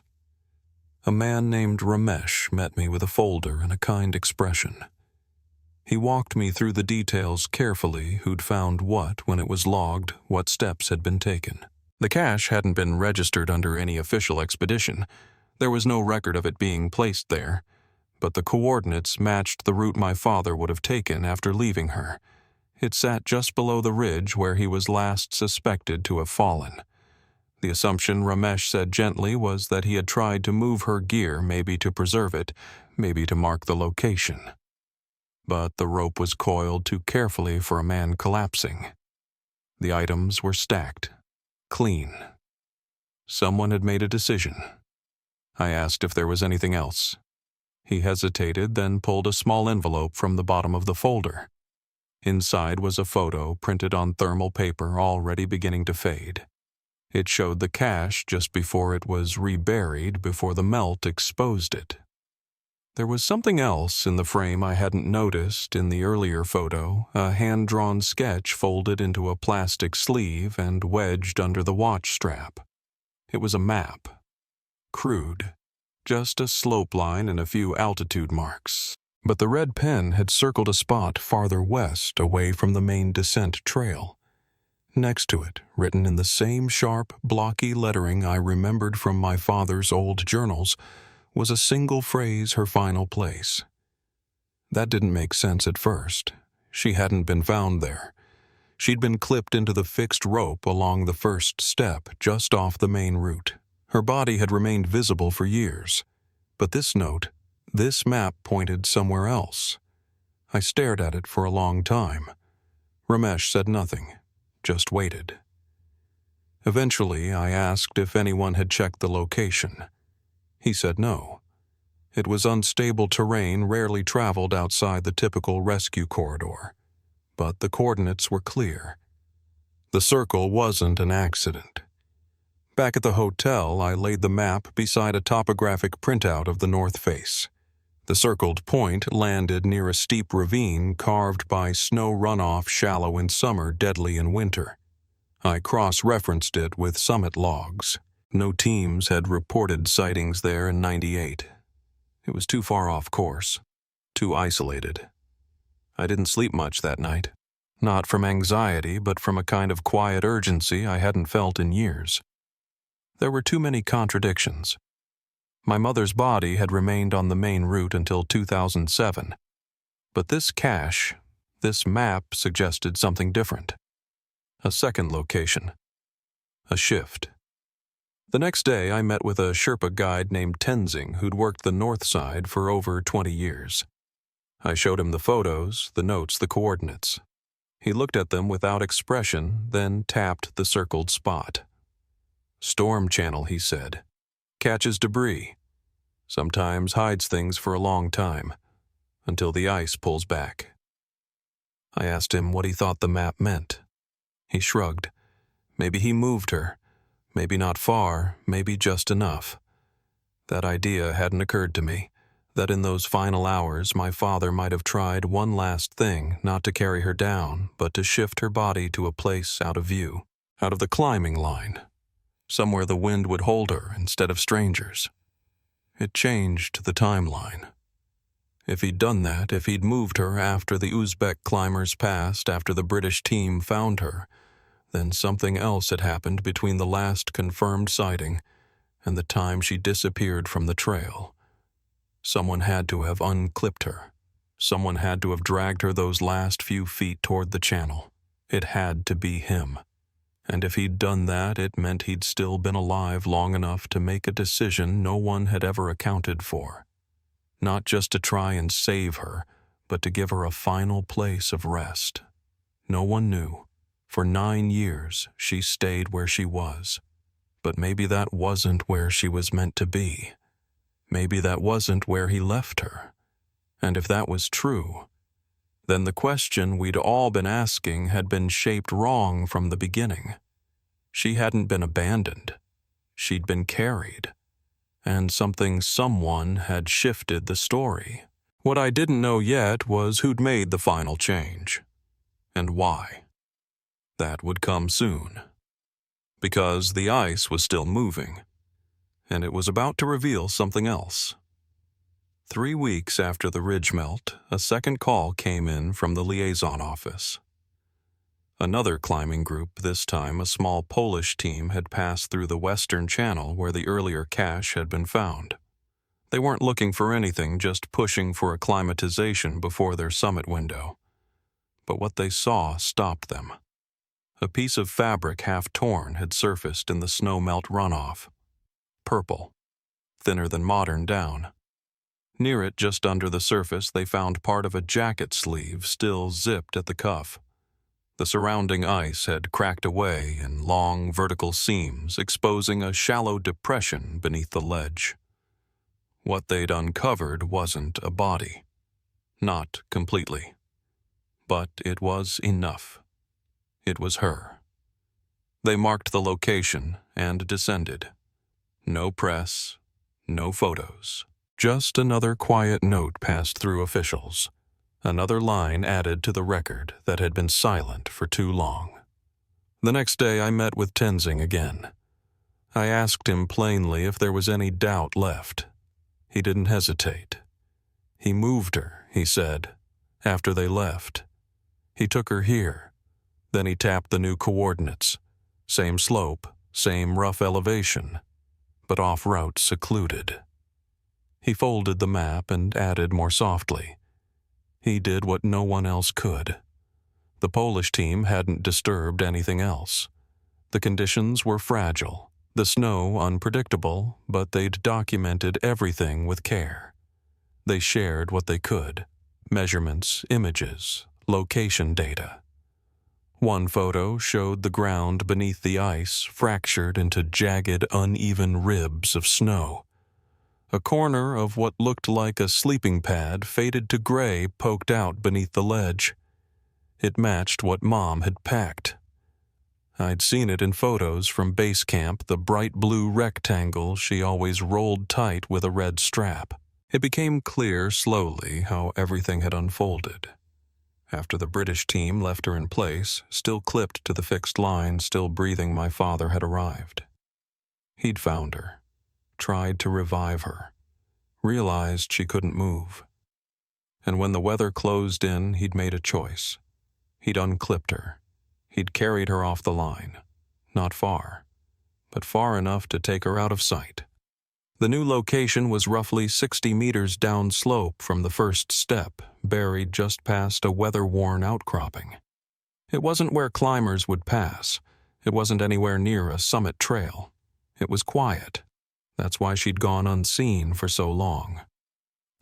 A man named Ramesh met me with a folder and a kind expression. He walked me through the details carefully, who'd found what when it was logged, what steps had been taken. The cache hadn't been registered under any official expedition. There was no record of it being placed there, but the coordinates matched the route my father would have taken after leaving her. It sat just below the ridge where he was last suspected to have fallen. The assumption, Ramesh said gently, was that he had tried to move her gear, maybe to preserve it, maybe to mark the location. But the rope was coiled too carefully for a man collapsing. The items were stacked, clean. Someone had made a decision. I asked if there was anything else. He hesitated, then pulled a small envelope from the bottom of the folder. Inside was a photo printed on thermal paper already beginning to fade. It showed the cache just before it was reburied, before the melt exposed it. There was something else in the frame I hadn't noticed in the earlier photo, a hand-drawn sketch folded into a plastic sleeve and wedged under the watch strap. It was a map. Crude. Just a slope line and a few altitude marks. But the red pen had circled a spot farther west, away from the main descent trail. Next to it, written in the same sharp, blocky lettering I remembered from my father's old journals, was a single phrase, her final place. That didn't make sense at first. She hadn't been found there. She'd been clipped into the fixed rope along the first step, just off the main route. Her body had remained visible for years. But this note, this map pointed somewhere else. I stared at it for a long time. Ramesh said nothing, just waited. Eventually, I asked if anyone had checked the location. He said no. It was unstable terrain rarely traveled outside the typical rescue corridor. But the coordinates were clear. The circle wasn't an accident. Back at the hotel, I laid the map beside a topographic printout of the north face. The circled point landed near a steep ravine carved by snow runoff, shallow in summer, deadly in winter. I cross-referenced it with summit logs. No teams had reported sightings there in '98. It was too far off course, too isolated. I didn't sleep much that night. Not from anxiety, but from a kind of quiet urgency I hadn't felt in years. There were too many contradictions. My mother's body had remained on the main route until 2007. But this cache, this map suggested something different. A second location. A shift. The next day, I met with a Sherpa guide named Tenzing who'd worked the north side for over 20 years. I showed him the photos, the notes, the coordinates. He looked at them without expression, then tapped the circled spot. Storm channel, he said. Catches debris. Sometimes hides things for a long time, until the ice pulls back. I asked him what he thought the map meant. He shrugged. Maybe he moved her. Maybe not far, maybe just enough. That idea hadn't occurred to me, that in those final hours my father might have tried one last thing, not to carry her down, but to shift her body to a place out of view, out of the climbing line, somewhere the wind would hold her instead of strangers. It changed the timeline. If he'd done that, if he'd moved her after the Uzbek climbers passed, after the British team found her, then something else had happened between the last confirmed sighting and the time she disappeared from the trail. Someone had to have unclipped her. Someone had to have dragged her those last few feet toward the channel. It had to be him. And if he'd done that, it meant he'd still been alive long enough to make a decision no one had ever accounted for. not just to try and save her, but to give her a final place of rest. No one knew. For 9 years, she stayed where she was. But maybe that wasn't where she was meant to be. Maybe that wasn't where he left her. And if that was true, then the question we'd all been asking had been shaped wrong from the beginning. She hadn't been abandoned. She'd been carried. And someone had shifted the story. What I didn't know yet was who'd made the final change. And why. That would come soon. Because the ice was still moving. And it was about to reveal something else. 3 weeks after the ridge melt, a second call came in from the liaison office. Another climbing group, this time a small Polish team, had passed through the western channel where the earlier cache had been found. They weren't looking for anything, just pushing for acclimatization before their summit window. But what they saw stopped them. A piece of fabric half torn had surfaced in the snow melt runoff. Purple, thinner than modern down. Near it, just under the surface, they found part of a jacket sleeve still zipped at the cuff. The surrounding ice had cracked away in long vertical seams, exposing a shallow depression beneath the ledge. What they'd uncovered wasn't a body. Not completely. But it was enough. It was her. They marked the location and descended. No press, no photos. Just another quiet note passed through officials. Another line added to the record that had been silent for too long. The next day I met with Tenzing again. I asked him plainly if there was any doubt left. He didn't hesitate. He moved her, he said, after they left. He took her here. Then he tapped the new coordinates. Same slope, same rough elevation, but off-route secluded. He folded the map and added more softly. He did what no one else could. The Polish team hadn't disturbed anything else. The conditions were fragile, the snow unpredictable, but they'd documented everything with care. They shared what they could: measurements, images, location data. One photo showed the ground beneath the ice fractured into jagged, uneven ribs of snow. A corner of what looked like a sleeping pad faded to gray poked out beneath the ledge. It matched what Mom had packed. I'd seen it in photos from base camp, the bright blue rectangle she always rolled tight with a red strap. It became clear slowly how everything had unfolded. After the British team left her in place, still clipped to the fixed line, still breathing, my father had arrived. He'd found her. Tried to revive her, realized she couldn't move. And when the weather closed in, he'd made a choice. He'd unclipped her. He'd carried her off the line. Not far, but far enough to take her out of sight. The new location was roughly 60 meters downslope from the first step, buried just past a weather-worn outcropping. It wasn't where climbers would pass. It wasn't anywhere near a summit trail. It was quiet. That's why she'd gone unseen for so long.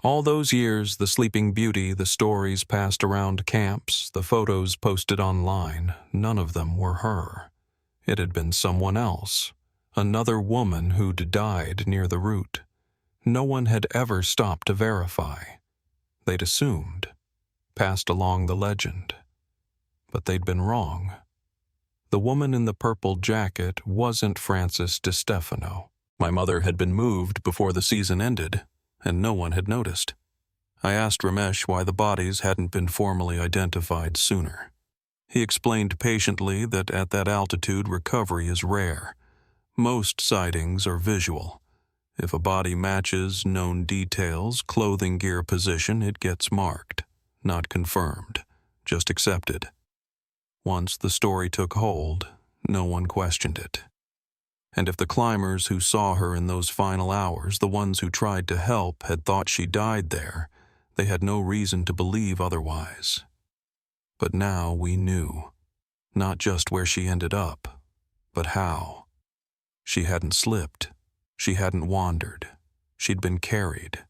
All those years, the Sleeping Beauty, the stories passed around camps, the photos posted online, none of them were her. It had been someone else, another woman who'd died near the route. No one had ever stopped to verify. They'd assumed, passed along the legend. But they'd been wrong. The woman in the purple jacket wasn't Frances DiStefano. My mother had been moved before the season ended, and no one had noticed. I asked Ramesh why the bodies hadn't been formally identified sooner. He explained patiently that at that altitude recovery is rare. Most sightings are visual. If a body matches known details, clothing gear position, it gets marked, not confirmed, just accepted. Once the story took hold, no one questioned it. And if the climbers who saw her in those final hours, the ones who tried to help, had thought she died there, they had no reason to believe otherwise. But now we knew, not just where she ended up, but how. She hadn't slipped. She hadn't wandered. She'd been carried.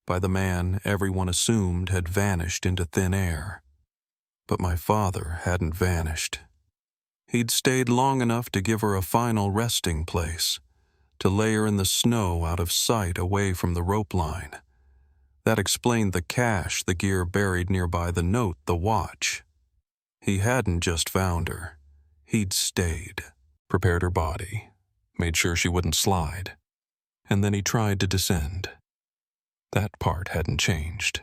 by the man everyone assumed had vanished into thin air. But my father hadn't vanished. He'd stayed long enough to give her a final resting place, to lay her in the snow out of sight away from the rope line. That explained the cache, the gear buried nearby, the note, the watch. He hadn't just found her. He'd stayed, prepared her body, made sure she wouldn't slide, and then he tried to descend. That part hadn't changed.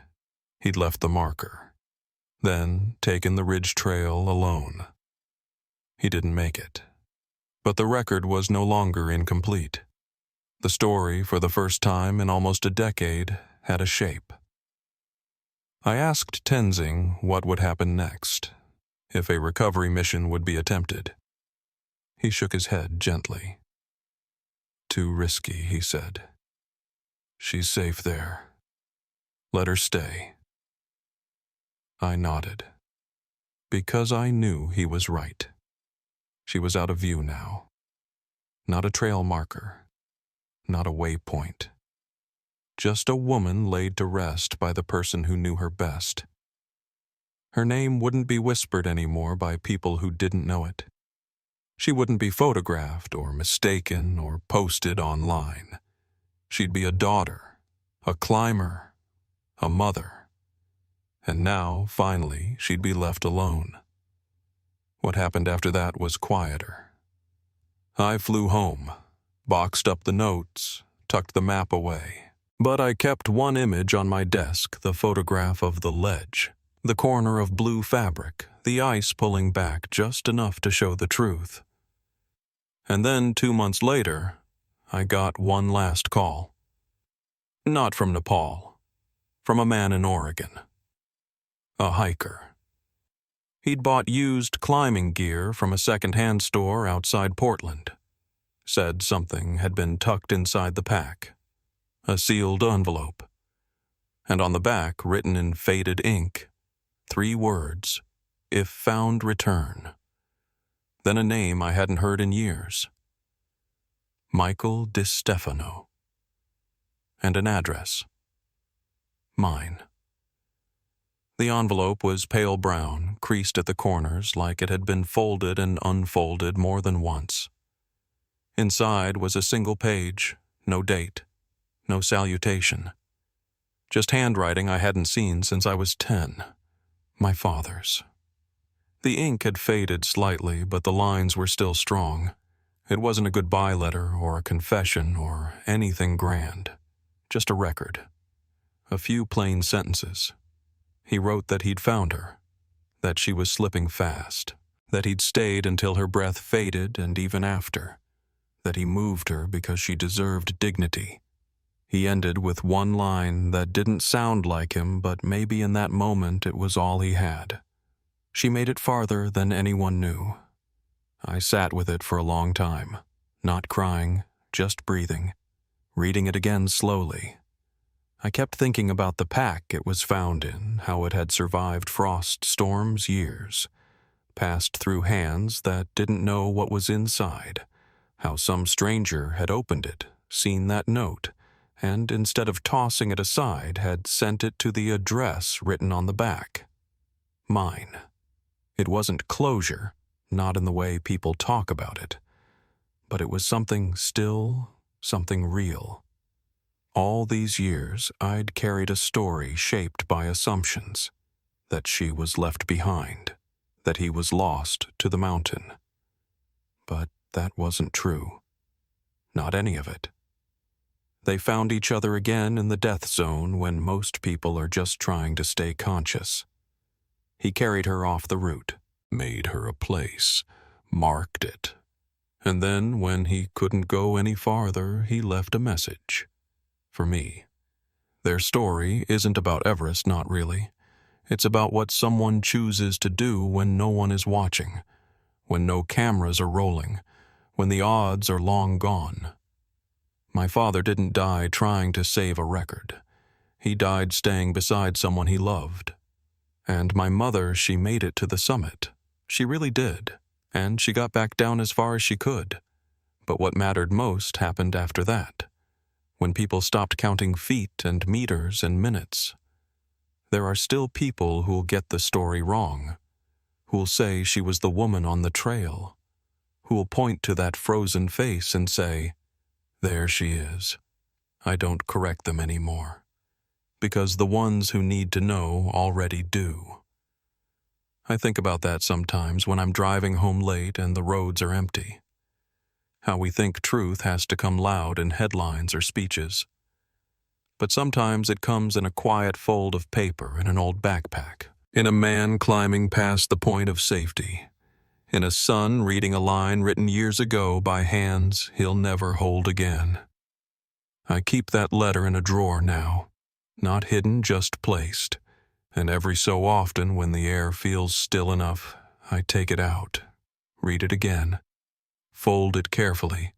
He'd left the marker, then taken the ridge trail alone. He didn't make it. But the record was no longer incomplete. The story, for the first time in almost a decade, had a shape. I asked Tenzing what would happen next, if a recovery mission would be attempted. He shook his head gently. "Too risky," he said. "She's safe there. Let her stay." I nodded, because I knew he was right. She was out of view now. Not a trail marker, not a waypoint. Just a woman laid to rest by the person who knew her best. Her name wouldn't be whispered anymore by people who didn't know it. She wouldn't be photographed or mistaken or posted online. She'd be a daughter, a climber, a mother. And now, finally, she'd be left alone. What happened after that was quieter. I flew home, boxed up the notes, tucked the map away. But I kept one image on my desk, the photograph of the ledge, the corner of blue fabric, the ice pulling back just enough to show the truth. And then 2 months later, I got one last call. Not from Nepal, from a man in Oregon. A hiker. He'd bought used climbing gear from a second-hand store outside Portland. Said something had been tucked inside the pack. A sealed envelope. And on the back, written in faded ink, 3 words, "If found, return." Then a name I hadn't heard in years. Michael DiStefano. And an address. Mine. The envelope was pale brown, creased at the corners like it had been folded and unfolded more than once. Inside was a single page, no date, no salutation. Just handwriting I hadn't seen since I was 10. My father's. The ink had faded slightly, but the lines were still strong. It wasn't a goodbye letter or a confession or anything grand. Just a record. A few plain sentences. He wrote that he'd found her, that she was slipping fast, that he'd stayed until her breath faded and even after, that he moved her because she deserved dignity. He ended with one line that didn't sound like him, but maybe in that moment it was all he had. She made it farther than anyone knew. I sat with it for a long time, not crying, just breathing, reading it again slowly. I kept thinking about the pack it was found in, how it had survived frost storms years, passed through hands that didn't know what was inside, how some stranger had opened it, seen that note, and instead of tossing it aside, had sent it to the address written on the back. Mine. It wasn't closure, not in the way people talk about it, but it was something still, something real. All these years, I'd carried a story shaped by assumptions, that she was left behind, that he was lost to the mountain. But that wasn't true. Not any of it. They found each other again in the death zone when most people are just trying to stay conscious. He carried her off the route, made her a place, marked it. And then, when he couldn't go any farther, he left a message. For me. Their story isn't about Everest, not really. It's about what someone chooses to do when no one is watching, when no cameras are rolling, when the odds are long gone. My father didn't die trying to save a record. He died staying beside someone he loved. And my mother, she made it to the summit. She really did. And she got back down as far as she could. But what mattered most happened after that. when people stopped counting feet and meters and minutes. There are still people who'll get the story wrong, who'll say she was the woman on the trail, who'll point to that frozen face and say, "There she is." I don't correct them anymore, because the ones who need to know already do. I think about that sometimes when I'm driving home late and the roads are empty. How we think truth has to come loud in headlines or speeches. But sometimes it comes in a quiet fold of paper in an old backpack, in a man climbing past the point of safety, in a son reading a line written years ago by hands he'll never hold again. I keep that letter in a drawer now, not hidden, just placed, and every so often when the air feels still enough, I take it out, read it again, fold it carefully,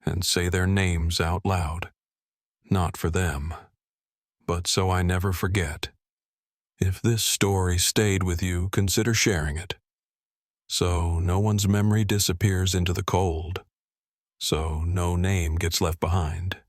and say their names out loud. Not for them, but so I never forget. If this story stayed with you, consider sharing it, so no one's memory disappears into the cold, so no name gets left behind.